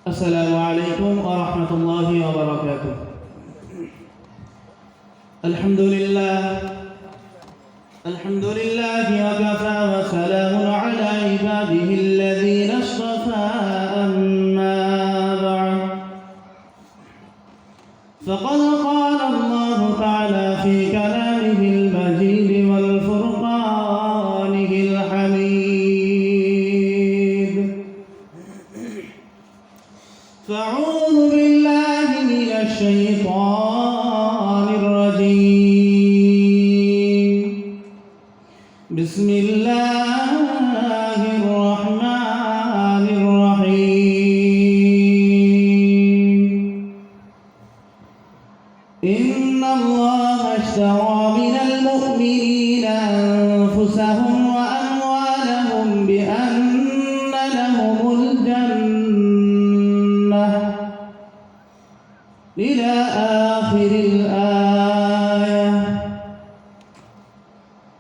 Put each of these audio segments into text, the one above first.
السلام عليكم ورحمة الله وبركاته. الحمد لله وكفى وسلام على عباده الذين اصطفى. أما بعد، فقد قال الله تعالى في كلامه المجيد والفرقانه الحميد: فأعوذ بالله من الشيطان الرجيم. بسم الله الرحمن الرحيم. إن الله اشترى من المؤمنين أنفسهم وأموالهم بأن لهم الجنة إلى آخر الآية.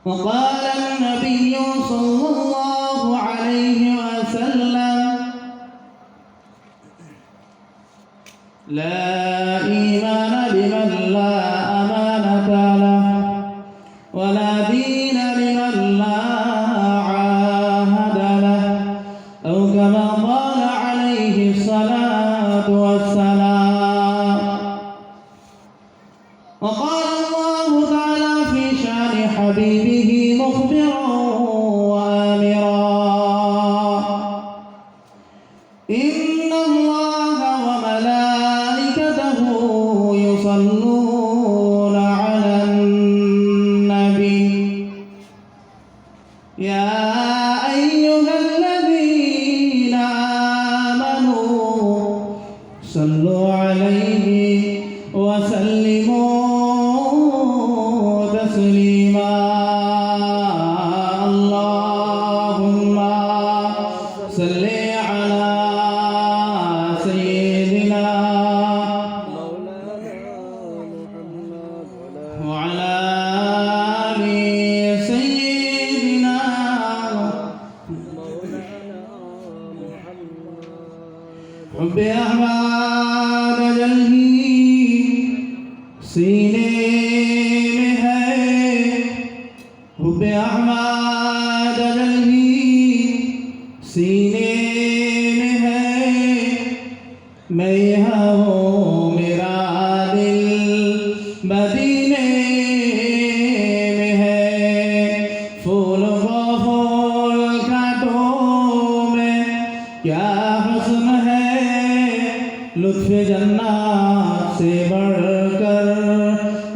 وقال النبي صلى الله عليه وسلم: لا إيمان لمن لا أمانة له، ولا دين لمن لا عاهد له، أو كما قال عليه الصلاة والسلام. وقال الله تعالى في شأن حبيبه مخبرا وآمرا: إن الله وملائكته يصلون على النبي يا أيها الذين آمنوا صلوا عليه وسلموا تسليما. اللهم صل على سيدنا وعلى آل سيدنا حب أحمد جلही सीने में है, हुब अहमद जलही सीने में है। मैं यहाँ हूँ, मेरा दिल मदीने में है। फूल को फूल कांटों में क्या हुस्न है, लुत्फ़ जन्नत से बढ़कर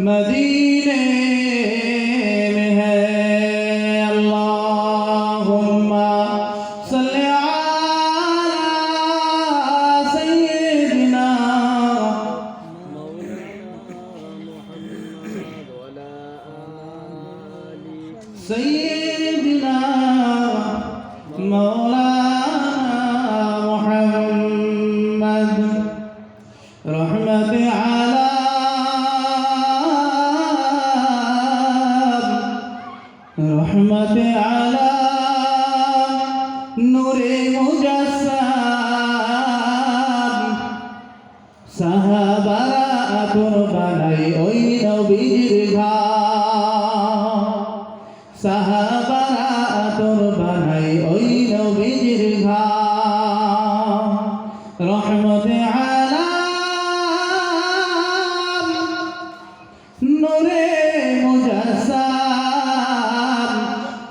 मदीने में है। अल्लाहुम्मा सल्ली अला सय्यिदिना सय्यिदिना मौलाना मुहम्मद रहमत आला रहमत आला नूरे मुजस्सम। साहाबारा আতর বানাই ওই নবীর ঘাম। সাহাবারা আতর বানাই ওই নবীর ঘাম। রহমত আলা নূরে মুজস্সম।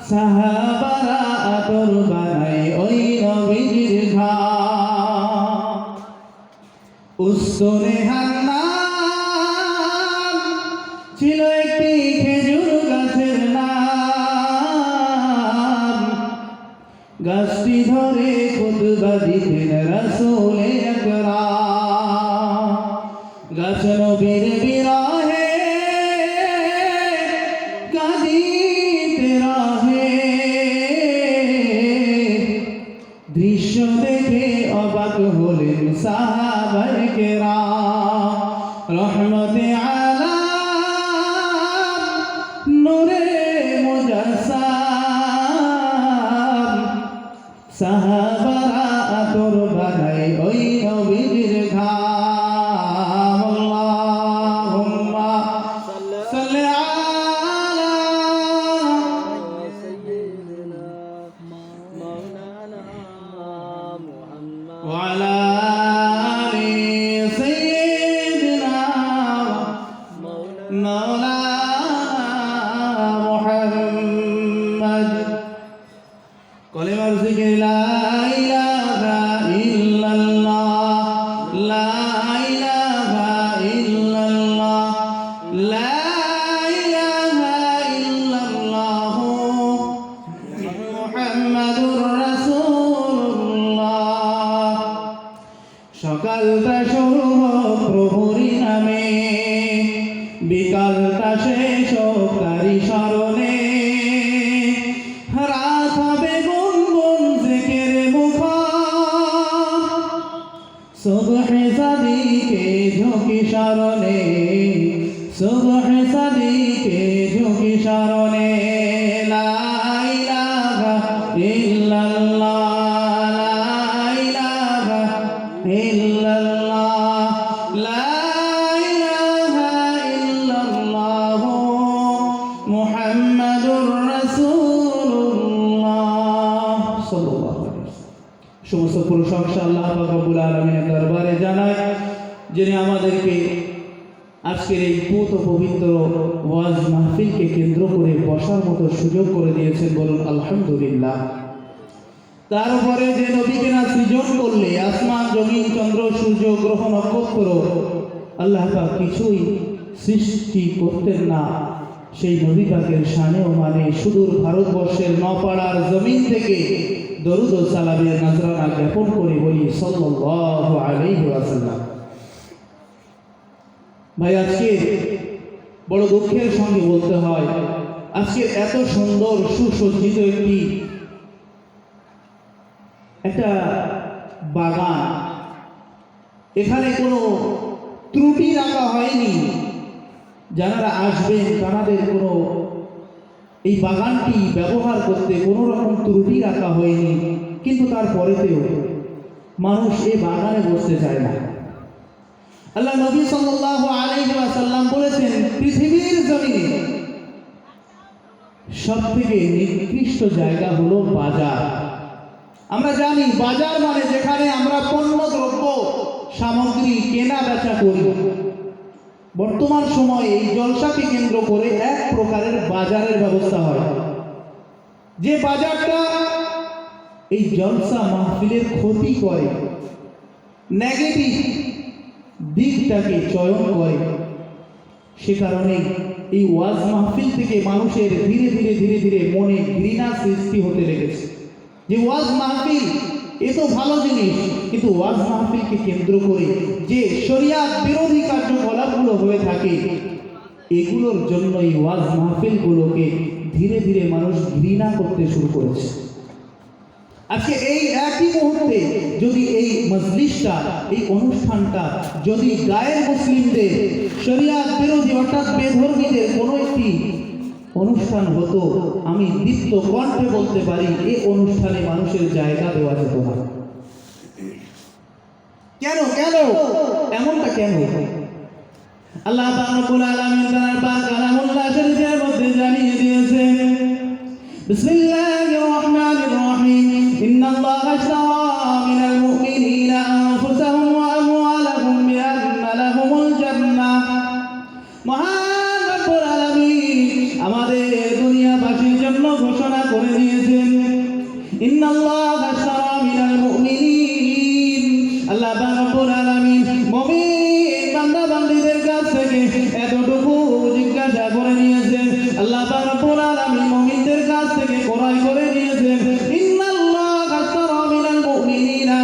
সাহাবারা আতর বানাই ওই নবীর ঘাম। উস্তরে হান্নান ছিল একটি খেজুর গাছের নাম। গাছটি ধরে খুতবা দিতেন রাসূল আকরাম। গাছ নবীর বিরহে কাঁদিতে রহে। দৃশ্য দেখে অবাক হলেন সাহাবায়ে কেরাম। রহমতে আলা নূরে মুজস্সম। সাহা বারাআতুর বানাই ওই নবীজির ঘাম আল্লাহুম্মা সাল্লি আলা سيدنا مولانا محمد ওয়া আলা আলি সাইয়্যিদিনা مولانا مولانا محمد কলিমার জিকির লা ইলাহা ইল্লাল্লাহ লা ইলাহা ইল্লাল্লাহ লা ইলাহা ইল্লাল্লাহ মুহাম্মাদুর রাসূলুল্লাহ সকালটা শুরু হোক প্রভুরি নামে বিকালটা শেষ হোক তারি স্মরণে রাত হবে গুনগুন জিকির মুখর সুবহে সাদিকে ঝুঁকি স্মরণে সুবহে সাদিকে ঝুঁকি স্মরণে লা ইলাহা ইল্লাল্লাহ লা ইলাহা ইল্লাল্লাহ লা ইলাহা ইল্লাল্লাহ মুহাম্মাদুর রাসূলুল্লাহ সাল্লাল্লাহু আলাইহি ওয়াসাল্লাম। সমস্ত প্রশংসা আল্লাহ পাক রব্বুল আলামিনের দরবারে জানাই, যিনি আমাদেরকে আজকের এই পুত পবিত্র ওয়াজ মাহফিলকে কেন্দ্র করে বসার মতো সুযোগ করে দিয়েছেন। বলুন আলহামদুলিল্লাহ। তার উপরে যে নবীকে না সৃজন করলে আসমান জমিন চন্দ্র সূর্য গ্রহ নক্ষত্র আল্লাহ পাক কিছুই সৃষ্টি করতেন না, সেই নবী পাকের শানেও মানে সুদূর ভারতবর্ষের নপাড়ার জমিন থেকে দরুদ ও সালামের নজরানা জ্ঞাপন করে বলি সাল্লাল্লাহু আলাইহি ওয়াসাল্লাম। ভাই, আজকে বড় দুঃখের সঙ্গে বলতে হয়, আজকে এত সুন্দর সুসজ্জিত একটা বাগান, এখানে কোনো ত্রুটি রাখা হয়নি। যারা আসবেন তাদের কোনো এই বাগানটি ব্যবহার করতে কোনো রকম ত্রুটি রাখা হয়নি, কিন্তু তারপরেতেও মানুষ এই বাগানে বসতে চায় না। আল্লাহ নবী সাল্লাল্লাহু আলাইহি ওয়াসাল্লাম বলেছেন, পৃথিবীর জমিনে সবথেকে নিকৃষ্ট জায়গা হলো বাজার। আমরা জানি বাজার মানে যেখানে আমরা পণ্য দ্রব্য সামগ্রী কেনা বেচা করি। বর্তমান সময়ে এই জলসাকে কেন্দ্র করে এক প্রকারের বাজারের ব্যবস্থা হয়, যে বাজারটা এই জলসা মাহফিলের ক্ষতি করে, নেগেটিভ দিকটাকে চয়ন করে। সে কারণে এই ওয়াজ মাহফিল থেকে মানুষের ধীরে ধীরে ধীরে ধীরে মনে ঘৃণা সৃষ্টি হতে লেগেছে, যে ওয়াজ মাহফিল এ তো ভালো জিনিস, কিন্তু ওয়াজ মাহফিলকে কেন্দ্র করে যে শরিয়াত বিরোধী কার্যকলাপগুলো হয়ে থাকে, এগুলোর জন্য এই ওয়াজ মাহফিলগুলোকে ধীরে ধীরে মানুষ ঘৃণা করতে শুরু করেছে। আজকে এই একই মুহূর্তে যদি এই মজলিসটা, এই অনুষ্ঠানটা যদি গায়ের মুসলিমদের শরিয়াত বিরোধী অর্থাৎ বেধর্মীদের কোনো একটি অনুষ্ঠান হতো, আমি দীপ্ত কণ্ঠে বলতে পারি এই অনুষ্ঠানে মানুষের জায়গা দেওয়া যেত না। কেন কেন এমনটা কেন? আল্লাহ পাক রব্বুল আলামিন তার পাক কালামুল্লাহ শরীফের মধ্যে জানিয়ে দিয়েছেন, বিসমিল্লাহির রহমানির রহিম, ইন্নাল্লাহা আশতারা মিনাল মুমিনিনা আনফুসাহুম ওয়া আমওয়ালাহুম বিআন্না লাহুমুল জান্নাহ। মহান রব্বুল আলামিন আমাদের দুনিয়াবাসীর জন্য ঘোষণা করে দিয়েছেন, ইন্নাল্লাহা আশতারা মিনাল মুমিনিন। আল্লাহ পাক রব্বুল আলামিন মুমিন বান্দা বান্দীদের কাছ থেকে এতটুকু জিজ্ঞাসা করে নিয়েছেন। আল্লাহ পাক রব্বুল আলামিন মুমিনদের কাছ থেকে ক্রয় করে নিয়েছেন, ইন্নাল্লাহা আশতারা মিনাল মুমিনিনা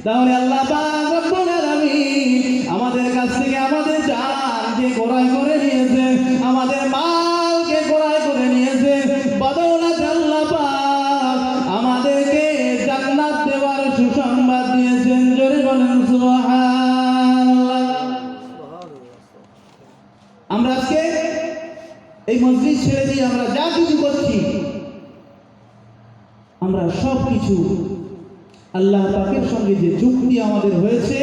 তাহলে আল্লাহ পাক রব্বুল আলামিন আমাদের কাছ থেকে আমাদের জানকে ক্রয় করে নিয়েছে, আমাদের মালকে ক্রয় করে নিয়েছে, বদৌলতে আল্লাহ পাক আমাদেরকে জান্নাত দেওয়ার সুসংবাদ দিয়েছেন। জোরে বলেন সুবহানাল্লাহ। আমরা আজকে এই মসজিদ ছেড়ে দিয়ে আমরা যা কিছু করছি, আমরা সব কিছু আল্লাহ পাকের সঙ্গে যে চুক্তি আমাদের হয়েছে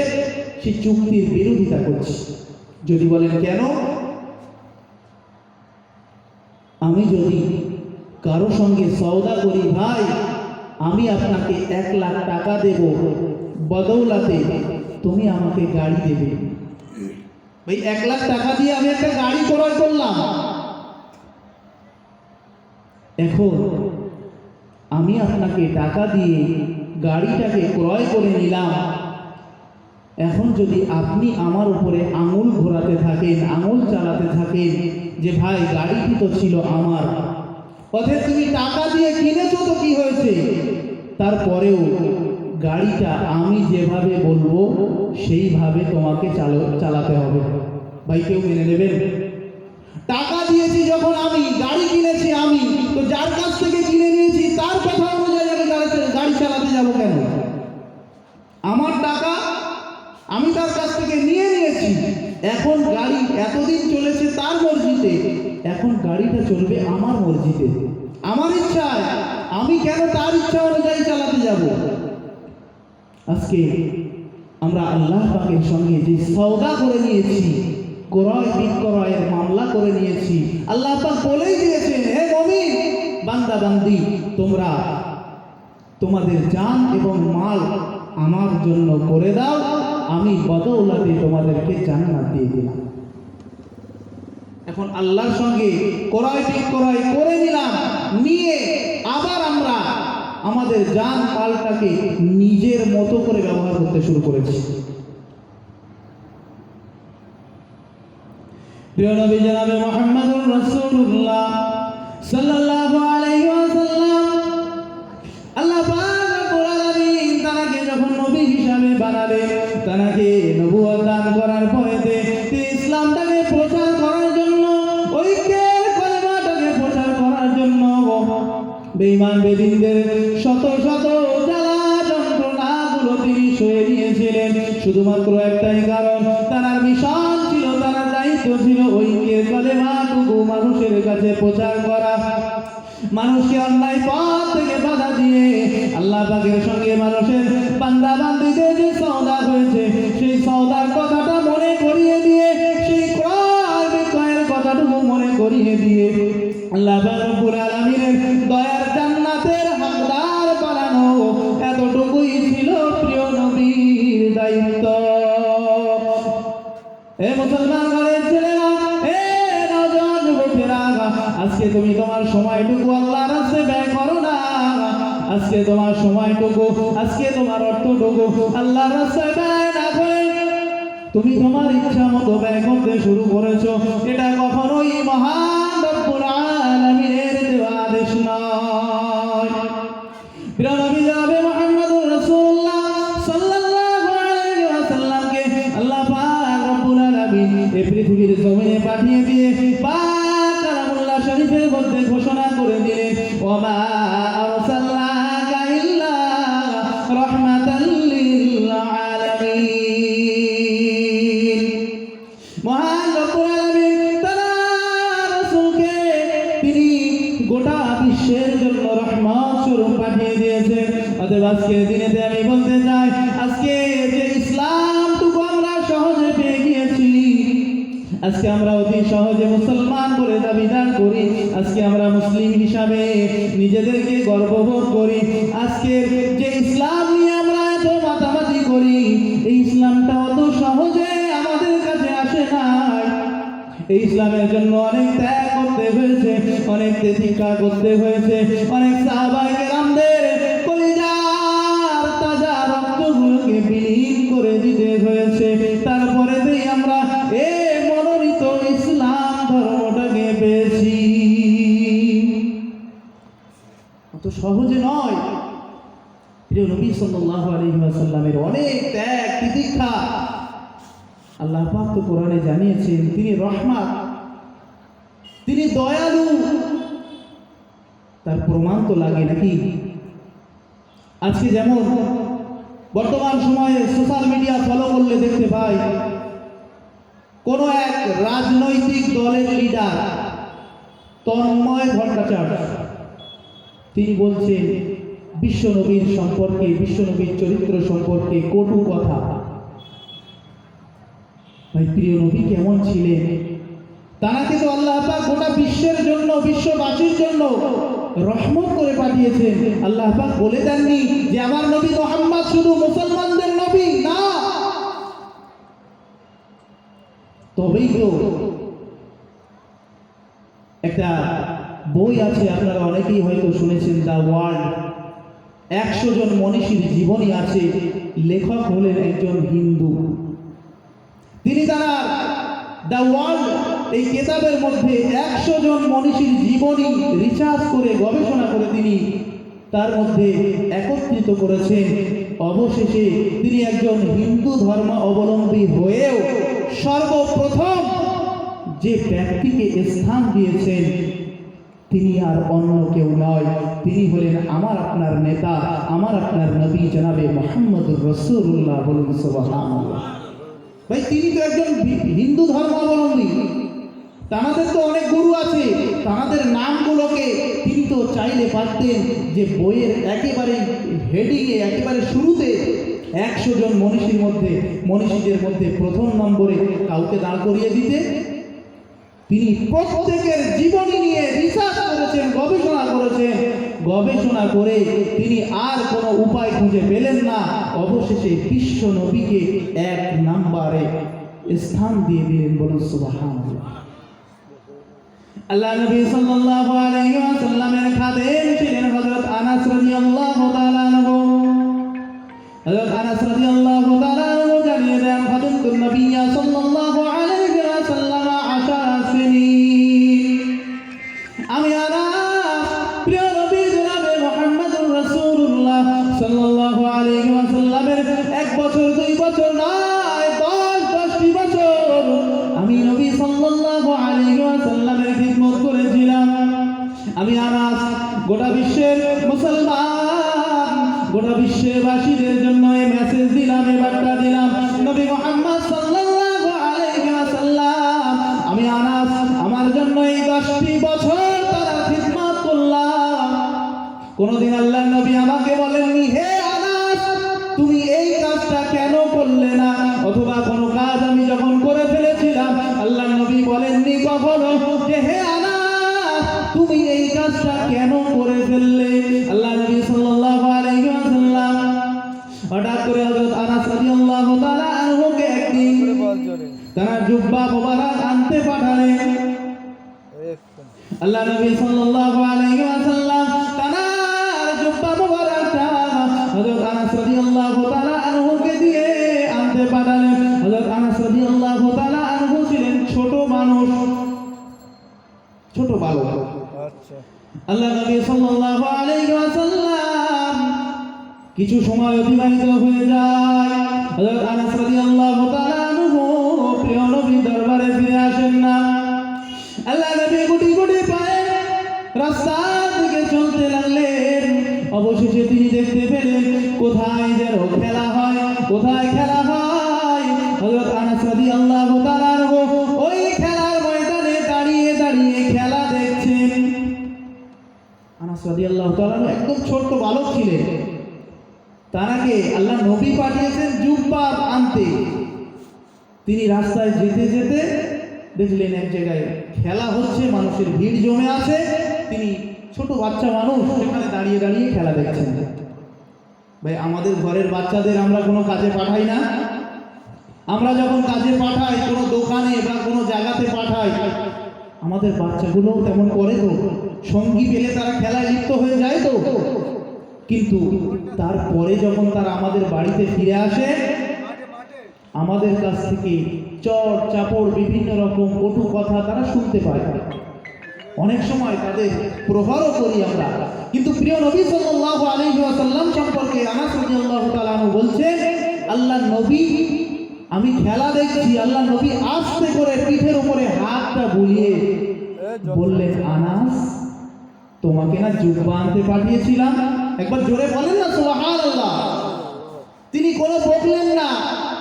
সেই চুক্তির বিরোধিতা করছি। যদি বলেন কেন? আমি যদি কারো সঙ্গে সওদা করি, ভাই আমি আপনাকে 1 লাখ টাকা দেব, বদৌলতে তুমি আমাকে গাড়ি দেবে। ভাই 1 লাখ টাকা দিয়ে আমি একটা গাড়ি ক্রয় করলাম। এখন আমি আপনাকে টাকা দিয়ে গাড়িটাকে ক্রয় করে নিলাম। এখন যদি আপনি আমার উপরে আঙুল ঘোরাতে থাকেন, আঙুল চালাতে থাকেন যে ভাই গাড়িটি তো ছিল আমার, অথচ তুমি টাকা দিয়ে কিনেছো তো কি হয়েছে, তারপরেও গাড়িটা আমি যেভাবে বলবো সেইভাবে তোমাকে চালাতে হবে। ভাই কেউ মেনে নেবেন? টাকা দিয়েছি যখন, আমি গাড়ি কিনেছি আমি, তো যার কাছ থেকে কিনে নিয়েছি তার কথা অনুযায়ী আমি গাড়ি চালাতে যাব কেন? আমার টাকা আমি তার কাছ থেকে নিয়ে নিয়েছি, এখন গাড়ি এতদিন চলেছে তার মর্জিতে, এখন গাড়িটা চলবে আমার মর্জিতে, আমার ইচ্ছায়। আমি কেন তার ইচ্ছা অনুযায়ী চালাতে যাব? আজকে আমরা আল্লাহ পাকের সঙ্গে যে সওদা করে নিয়েছি, ক্রয় বিক্রয়ের মামলা করে নিয়েছি, আল্লাহ পাক বলেই দিয়েছেন, হে মুমিন বান্দা বান্দি, তোমরা তোমাদের জান এবং মাল আমার জন্য করে দাও, আমি বদৌলতে তোমাদেরকে জান্নাত দিয়ে দিলাম। এখন আল্লাহর সঙ্গে ক্রয় বিক্রয় করে নিলাম, নিয়ে আবার আমরা আমাদের জান মালটাকে নিজের মতো করে ব্যবহার করতে শুরু করেছি। প্রিয় নবী জনাবে মুহাম্মদুর রাসূলুল্লাহ সাল্লাল্লাহু আলাইহি ওয়াসাল্লাম, আল্লাহ পাক রব্বুল আলামিন তাকে যখন নবী হিসাবে বানালেন, তাকে নবুয়ত দান করার পরে তিনি ইসলামটাকে প্রচার করার জন্য, ঐক্যের কলেমাটাকে প্রচার করার জন্য বেঈমান বেদিনদের শত শত জ্বালা যন্ত্রণাগুলো তিনি সয়ে নিয়েছিলেন। শুধুমাত্র একটাই কারণ, তার মিশন ছিল, তার দায়িত্ব ছিল ঐক্যের কলেমাটুকু মানুষের কাছে প্রচার করা, মানুষকে অন্যায় পথ থেকে বাধা দিয়ে আল্লাহ পাকের সঙ্গে মানুষের বান্দা বান্দীদের যে সওদা হয়েছে সেই সওদার কথাটা মনে করিয়ে দিয়ে, সেই ক্রয় বিক্রয়ের কথাটুকু মনে করিয়ে দিয়ে আল্লাহ পাক রব্বুল আলামিনের দয়ার জান্নাতের হকদার বানানো, এতটুকুই ছিল প্রিয় নবীর দায়িত্ব। এ মুসলমান ঘরের ছেলেরা, এ নওজোয়ান যুবকেরা, আজকে তুমি তোমার সময়টুকু আল্লাহর রাস্তায় ব্যয় করো না। আজকে তোমার সময়টুকু, আজকে তোমার অর্থটুকু আল্লাহর রাস্তায় ব্যয় না করে তুমি তোমার ইচ্ছা মতো ব্যয় করতে শুরু করেছো, এটা কখনোই মহান রব্বুল আলামিনের দেওয়া আদেশ নয়। প্রিয় নবী জনাবে মুহাম্মদুর রাসূলুল্লাহ সাল্লাল্লাহু আলাইহি ওয়াসাল্লামকে আল্লাহ পাক রব্বুল আলামিন এই পৃথিবীর জমিনে পাঠিয়ে দিয়ে পাক কালামুল্লাহ শরীফের মধ্যে ঘোষণা করে দিলেন, ওয়া আরসালনাকা ইল্লা রাহমাতাল লিল আলামিন। মহান রব্বুল আলামিন তার রাসূলকে তিনি গোটা বিশ্বের জন্য রহমত স্বরূপ পাঠিয়ে দিয়েছেন। অতএব আজকের দিনেতে আমি বলতে চাই, আজকে যে ইসলামটুকু আমরা সহজে পেয়ে গিয়েছি, আজকে আমরা অতি সহজে মুসলমান বলে দাবিদার করি, আজকে আমরা মুসলিম হিসাবে নিজেদেরকে গর্ববোধ করি, আজকে যে ইসলাম নিয়ে আমরা এত মাতামাতি করি, এই ইসলামটা অত সহজে আমাদের কাছে আসে নাই। এই ইসলামের জন্য অনেক ত্যাগ করতে হয়েছে, অনেক তিতিক্ষা করতে হয়েছে, অনেক সাহাবায়ে কেরামদের কলিজার তাজা রক্তগুলোকে বিলীন করে দিতে হয়েছে, তারপরেতেই আমরা এই মনোনীত ইসলাম ধর্মটাকে পেয়েছি। অত সহজে নয়। প্রিয় নবী সাল্লাল্লাহু আলাইহি ওয়াসাল্লাম সাল্লামের অনেক ত্যাগ তিতিক্ষা আল্লাহ পাক তো কোরআনে জানিয়েছেন তিনি রহমত, তিনি দয়ালু। তার প্রমাণ তো লাগে নাকি? আজকে যেমন বর্তমান সময়ে সোশ্যাল মিডিয়া ফলো করলে দেখতে পাই কোন এক রাজনৈতিক দলের লিডার তন্ময় ভট্টাচার্য তিনি বলছেন বিশ্বনবীর সম্পর্কে, বিশ্বনবীর চরিত্র সম্পর্কে কটু কথা। ভাই, প্রিয় নবী কেমন ছিলেন? তাকে তো আল্লাহ পাক গোটা বিশ্বের জন্য, বিশ্ববাসীর জন্য রহমত করে পাঠিয়েছেন। আল্লাহ পাক বলে দেননি যে আমার নবী মুহাম্মদ শুধু মুসলমানদের নবী, না। তবেই তো একটা বই আছে, আপনারা অনেকেই হয়তো শুনেছেন, দ্য ওয়ার্ল্ড। 100 জন মনীষীর জীবনী আছে। লেখক হলেন একজন হিন্দু। তিনি তারা দ্য ওয়ার্ল্ড এই কেতাবের মধ্যে 100 জন মনীষীর জীবনী রিসার্চ করে, গবেষণা করে তিনি তার মধ্যে একত্রিত করেছেন। অবশেষে তিনি একজন হিন্দু ধর্ম অবলম্বী হয়েও সর্বপ্রথম যে ব্যক্তিকে স্থান দিয়েছেন তিনি আর অন্য কেউ নয়, তিনি হলেন আমার আপনার নেতা, আমার আপনার নবী জনাবে মুহাম্মদুর রাসূলুল্লাহ। বলুন সুবহানাল্লাহ। ভাই, তিনি তো একজন হিন্দু ধর্মাবলম্বী। তাদের তো অনেক গুরু আছে, তাদের নামগুলোকে তিনি তো চাইলে পারতেন যে বইয়ের একেবারে হেডিংয়ে, একেবারে শুরুতে 100 জন মনীষীদের মধ্যে প্রথম নম্বরে কাউকে দাঁড় করিয়ে দিতে। তিনি প্রত্যেকের জীবনী নিয়ে রিসার্চ করেছেন, গবেষণা করেছেন। গবেষণা করে তিনি আর কোনো উপায় খুঁজে পেলেন না। অবশেষে বিশ্ব নবীকে 1 নম্বরে স্থান দিয়ে দিলেন। বলুন সুবহানাল্লাহ। আল্লাহ নবী সাল্লাল্লাহু আলাইহি ওয়াসাল্লামের খাদেম ছিলেন হযরত আনাস রাদিয়াল্লাহু তাআলা আনহু। হযরত আনাস রাদিয়াল্লাহু তাআলা আনহু জানিয়ে দেন, খাদেমতুন নবী সাল্লাল্লাহু আলাইহি ওয়াসাল্লাম 10 সিনিন। আমি আনাস প্রিয় নবী জনাবে মুহাম্মদুর রাসূলুল্লাহ সাল্লাল্লাহু আলাইহি ওয়াসাল্লামের 1 বছর 2 বছর নয়, 10টি বছর আমি নবী সাল্লাল্লাহু আলাইহি ওয়াসাল্লামের খিদমত করেছিলাম। আমি আনাস গোটা বিশ্বের মুসলমান, গোটা বিশ্ববাসীদের জন্য এই মেসেজ দিলাম, এই বার্তা দিলাম। নবী মুহাম্মদ সাল্লাল্লাহু আলাইহি ওয়াসাল্লাম, আমি আনাস আমার জন্য এই 10টি বছর তারা খিদমত করলাম। কোনদিন আল্লাহ নবী আমাকে বলেননি হে আনাস তুমি এই কাজটা কেন করলে না, অথবা কোনো কাজ আমি যখন করে ফেলেছিলাম আল্লাহ নবী বলেননি কখনো যে হে আনাস তুমি এই কাজটা কেন করে ফেললে। আল্লাহ নবী সাল্লাল্লাহু আলাইহি ওয়াসাল্লাম হঠাৎ করে হযরত আনাস রাদিয়াল্লাহু তাআলা আনহুকে একদিন তারা জুব্বা মোবারক আনতে পাঠালেন। আল্লাহ নবী সাল্লাল্লাহু আলাইহি ওয়াসাল্লাম তার জুব্বা মোবারকটা হযরত আনাস রাদিয়াল্লাহু তাআলা আনহুকে দিয়ে আনতে পাঠালেন। হযরত আনাস রাদিয়াল্লাহু তাআলা আনহু ছিলেন ছোট মানুষ, ছোট বালক। আচ্ছা, আল্লাহ নবী সাল্লাল্লাহু আলাইহি ওয়াসাল্লাম কিছু সময় অতিবাহিত হয়ে যায়। হযরত আনাস রাদিয়াল্লাহু তাআলা আনহু প্রিয় নবীর দরবারে ফিরে আসেন না। আল্লাহ নবী গুটি গুটি পায়ে রাস্তার দিকে চলতে লাগলেন। অবশেষে তিনি দেখতে পেলেন কোথায় যেন খেলা হয়, কোথায় খেলা হয়। হযরত আনাস রাদিয়াল্লাহু তাআলা আনহু ওই খেলার ময়দানে দাঁড়িয়ে দাঁড়িয়ে খেলা দেখছেন। আনাস রাদিয়াল্লাহু তাআলা একদম ছোট বালক ছিলেন। তাকে আল্লাহ নবী পাঠিয়েছেন জুব্বা আনতে। তিনি রাস্তায় যেতে যেতে দেখলেন এক জায়গায় খেলা হচ্ছে, মানুষের ভিড় জমে আছে। তিনি ছোট বাচ্চা মানুষ সেখানে দাঁড়িয়ে দাঁড়িয়ে খেলা দেখছেন। ভাই, আমাদের ঘরের বাচ্চাদের আমরা কোনো কাজে পাঠাই না। আমরা যখন কাজে পাঠাই, কোনো দোকানে বা কোনো জায়গাতে পাঠাই, আমাদের বাচ্চাগুলোও তেমন করে তো, সঙ্গী পেলে তারা খেলায় লিপ্ত হয়ে যায় তো। কিন্তু তারপরে যখন তারা আমাদের বাড়িতে ফিরে আসে, আমাদের কাছ থেকে চড় চাপড় বিভিন্ন রকম কটু কথা তারা শুনতে পায়। অনেক সময় তাদের প্রহারও করি আমরা। কিন্তু প্রিয় নবী সাল্লাল্লাহু আলাইহি ওয়াসাল্লাম সম্পর্কে আনাস রাদিয়াল্লাহু তাআলা আনহু বলছেন, আল্লাহ নবী, আমি খেলা দেখছি, আল্লাহ নবী আস্তে করে পিঠের উপরে হাতটা বুলিয়ে বললেন, আনাস, তোমাকে না জুব্বা আনতে পাঠিয়েছিলাম? একবার জোরে বলেন না সুবহানাল্লাহ। তিনি কোনো বকলেন না,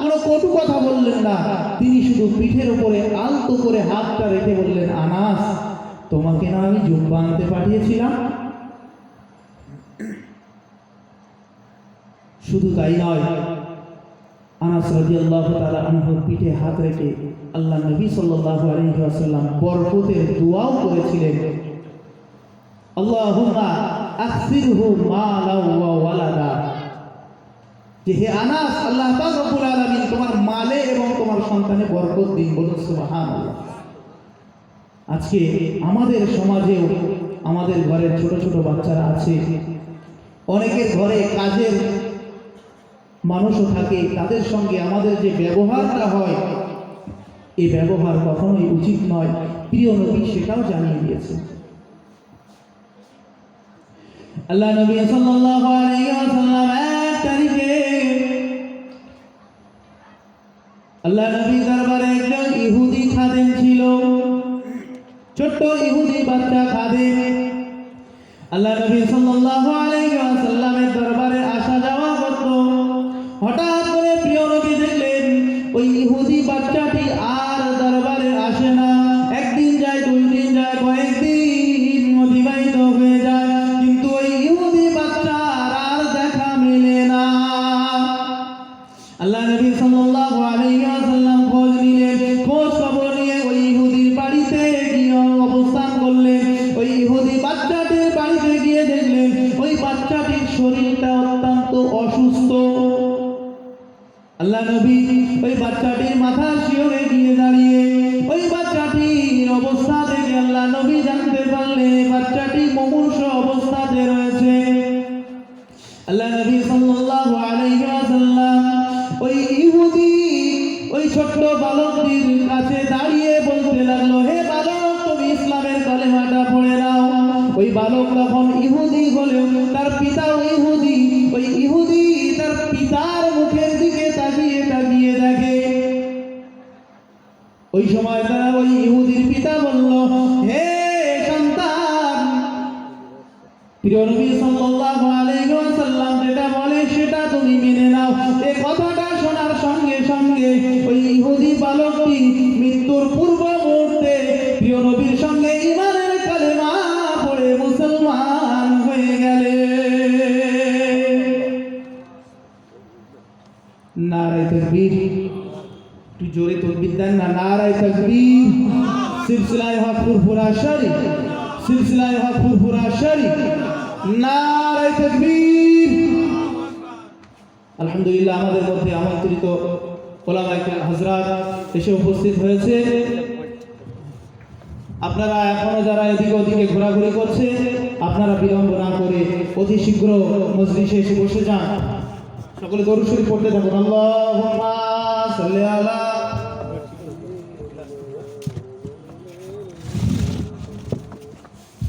কোনো কটু কথা বললেন না, তিনি শুধু পিঠের উপরে আলতো করে হাতটা রেখে বললেন, আনাস, তোমাকে না আমি জুব্বা আনতে পাঠিয়েছিলাম? শুধু তাই নয়, আনাস রাদিয়াল্লাহু তাআলা আনহুর পিঠে হাত রেখে আল্লাহ নবী সাল্লাল্লাহু আলাইহি ওয়াসাল্লাম বরকতের দোয়াও করেছিলেন, আল্লাহুম্মা আকসিরহু মালাও ওয়া ওয়ালাদা, যে হে আনাস, আল্লাহ পাক রব্বুল আলামিন তোমার মালে এবং তোমার সন্তানে বরকত দিন। বলুন সুবহানাল্লাহ। আজকে আমাদের সমাজেও আমাদের ঘরের ছোট ছোট বাচ্চারা আছে, অনেকের ঘরে কাজের মানুষও থাকে, তাদের সঙ্গে আমাদের যে ব্যবহারটা হয়, এই ব্যবহার কখনোই উচিত নয়। প্রিয় নবী সেটাও জানিয়ে দিয়েছেন। আল্লাহ নবী সাল্লাল্লাহু আলাইহি ওয়াসাল্লাম এক তারিখে আল্লাহ নবী দরবারে একজন ইহুদি খাদেম ছিল, ছোট্ট ইহুদি বাচ্চা খাদেম। আল্লাহ নবী সাল্লাল্লাহু আলাইহি ওয়াসাল্লামের দরবারে আসা যাওয়া করত। হঠাৎ করে প্রিয় নবী দেখলেন ওই ইহুদি বাচ্চাটি আর দরবারে আসে না। একদিন যায়, 2 দিন যায়, কয়েকদিন অতিবাহিত হয়ে যায়, কিন্তু ওই ইহুদি বাচ্চার আর দেখা মেলে না। আল্লাহ নবী সাল্লাল্লাহু আলাইহি ওয়াসাল্লাম খোঁজ নিলেন, খোঁজ খবর নিয়ে ওই ইহুদির বাড়িতে গিয়ে অবস্থান করলেন। ওই ইহুদি বাচ্চাটির বাড়িতে গিয়ে দেখলেন ওই বাচ্চাটির শরীরটা অত্যন্ত অসুস্থ। আল্লাহ নবী ওই বাচ্চাটির মাথা শিওরে গিয়ে দাঁড়িয়ে ওই বাচ্চাটির অবস্থা দেখে আল্লাহ নবী জানতে পারলেন বাচ্চাটি মুমূর্ষ অবস্থাতে রয়েছে। আল্লাহ নবী সাল্লাল্লাহু আলাইহি ওয়াসাল্লাম ওই ইহুদি ওই ছোট্ট বালকটির কাছে দাঁড়িয়ে বলতে লাগলো, হে বালক, তুমি ইসলামের কালেমাটা পড়ে নাও। ওই বালক তখন ইহুদি হলেও তার পিতাও ইহুদি। ওই ইহুদি তার পিতার মুখের দিকে তাকিয়ে তাকিয়ে দেখে। ওই সময় তারা ওই ইহুদির পিতা বলল, হে সন্তান, প্রিয় নবী সাল্লাল্লাহু আলাইহি ওয়াসাল্লাম যেটা বলে সেটা তুমি মেনে নাও। এই কথাটা শোনার সঙ্গে সঙ্গে ওই ইহুদি বালকটি মৃত্যুর পূর্ব মুহূর্তে প্রিয় নবীর সঙ্গে ঈমানের কালেমা পড়ে মুসলমান হয়ে গেলেন। নারায়ে তাকবীর, একটু জোরে তাকবীর দেন না। নারায়ে তাকবীর। সিলসিলায়ে হক ফুরফুরা শরীফ, সিলসিলায়ে হক ফুরফুরা শরীফ। নারায়ে তাকবীর। আলহামদুলিল্লাহ, আমাদের মধ্যে আমন্ত্রিত ওলামায়ে কেরাম হযরত এসে উপস্থিত হয়েছে। আপনারা এখনো যারা এদিকে ওদিকে ঘোরাঘুরি করছে, আপনারা বিলম্ব না করে অতি শীঘ্র মজলিসে এসে বসে যান। সকলে দরুদ শরীফ পড়তে থাকুন। আল্লাহুম্মা সাল্লি আলা